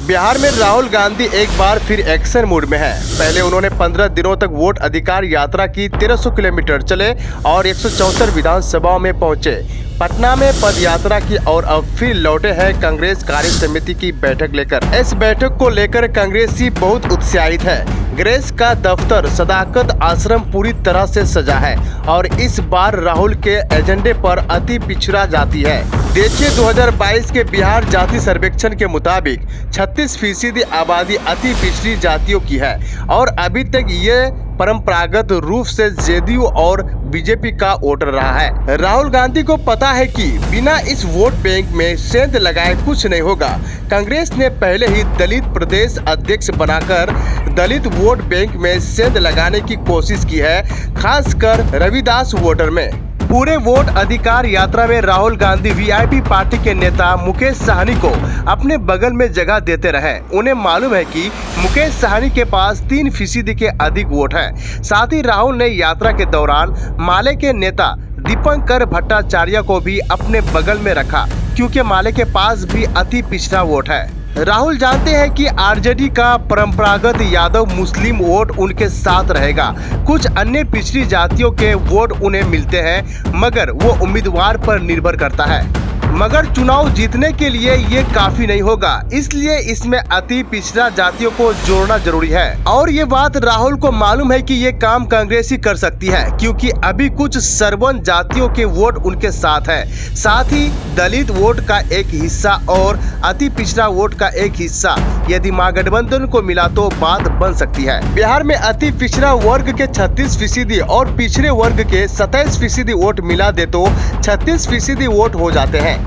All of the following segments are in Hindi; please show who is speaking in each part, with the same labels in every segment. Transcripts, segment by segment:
Speaker 1: बिहार में राहुल गांधी एक बार फिर एक्शन मूड में है। पहले उन्होंने 15 दिनों तक वोट अधिकार यात्रा की, 1300 किलोमीटर चले और 174 विधानसभाओं में पहुंचे। पटना में पद यात्रा की और अब फिर लौटे हैं कांग्रेस कार्य समिति की बैठक लेकर। इस बैठक को लेकर कांग्रेसी बहुत उत्साहित है। कांग्रेस का दफ्तर सदाकत आश्रम पूरी तरह से सजा है और इस बार राहुल के एजेंडे पर अति पिछड़ा जाति है। देखिए 2022 के बिहार जाति सर्वेक्षण के मुताबिक 36% आबादी अति पिछड़ी जातियों की है और अभी तक ये परंपरागत रूप से जेडीयू और बीजेपी का वोटर रहा है। राहुल गांधी को पता है कि बिना इस वोट बैंक में सेंध लगाए कुछ नहीं होगा। कांग्रेस ने पहले ही दलित प्रदेश अध्यक्ष बनाकर दलित वोट बैंक में सेंध लगाने की कोशिश की है, खासकर रविदास वोटर में। पूरे वोट अधिकार यात्रा में राहुल गांधी वीआईपी पार्टी के नेता मुकेश सहनी को अपने बगल में जगह देते रहे। उन्हें मालूम है कि मुकेश सहनी के पास 3% के अधिक वोट है। साथ ही राहुल ने यात्रा के दौरान माले के नेता दीपंकर भट्टाचार्य को भी अपने बगल में रखा, क्योंकि माले के पास भी अति पिछड़ा वोट है। राहुल जानते हैं कि आरजेडी का परंपरागत यादव मुस्लिम वोट उनके साथ रहेगा। कुछ अन्य पिछड़ी जातियों के वोट उन्हें मिलते हैं, मगर वो उम्मीदवार पर निर्भर करता है। मगर चुनाव जीतने के लिए ये काफी नहीं होगा, इसलिए इसमें अति पिछड़ा जातियों को जोड़ना जरूरी है। और ये बात राहुल को मालूम है कि ये काम कांग्रेस ही कर सकती है, क्योंकि अभी कुछ सरवन जातियों के वोट उनके साथ है। साथ ही दलित वोट का एक हिस्सा और अति पिछड़ा वोट का एक हिस्सा यदि महागठबंधन को मिला तो बात बन सकती है। बिहार में अति पिछड़ा वर्ग के 36% और पिछड़े वर्ग के 27% वोट मिला दे तो 36% वोट हो जाते हैं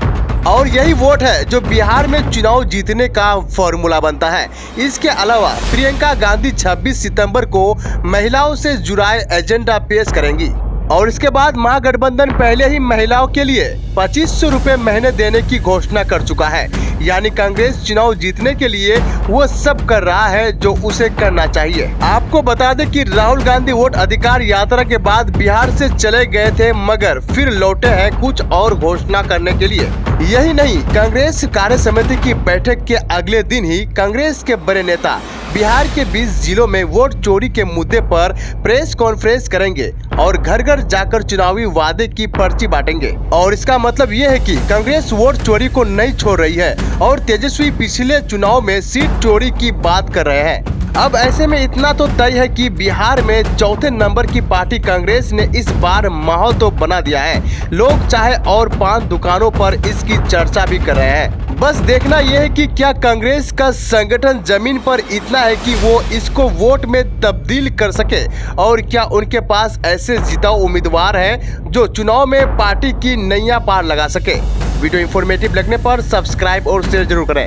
Speaker 1: और यही वोट है जो बिहार में चुनाव जीतने का फॉर्मूला बनता है। इसके अलावा प्रियंका गांधी 26 सितंबर को महिलाओं से जुड़ा एजेंडा पेश करेंगी और इसके बाद महागठबंधन पहले ही महिलाओं के लिए 2500 रुपए महीने देने की घोषणा कर चुका है। यानी कांग्रेस चुनाव जीतने के लिए वो सब कर रहा है जो उसे करना चाहिए। आपको बता दें कि राहुल गांधी वोट अधिकार यात्रा के बाद बिहार से चले गए थे, मगर फिर लौटे हैं कुछ और घोषणा करने के लिए। यही नहीं, कांग्रेस कार्य समिति की बैठक के अगले दिन ही कांग्रेस के बड़े नेता बिहार के 20 जिलों में वोट चोरी के मुद्दे पर प्रेस कॉन्फ्रेंस करेंगे और घर घर जाकर चुनावी वादे की पर्ची बांटेंगे। और इसका मतलब ये है कि कांग्रेस वोट चोरी को नहीं छोड़ रही है और तेजस्वी पिछले चुनाव में सीट चोरी की बात कर रहे हैं। अब ऐसे में इतना तो तय है कि बिहार में चौथे नंबर की पार्टी कांग्रेस ने इस बार माहौल तो बना दिया है। लोग चाहे और पान दुकानों पर इसकी चर्चा भी कर रहे हैं। बस देखना यह है कि क्या कांग्रेस का संगठन जमीन पर इतना है कि वो इसको वोट में तब्दील कर सके और क्या उनके पास ऐसे जिताऊ उम्मीदवार हैं जो चुनाव में पार्टी की नैया पार लगा सके। वीडियो इंफॉर्मेटिव लगने पर सब्सक्राइब और शेयर जरूर करें।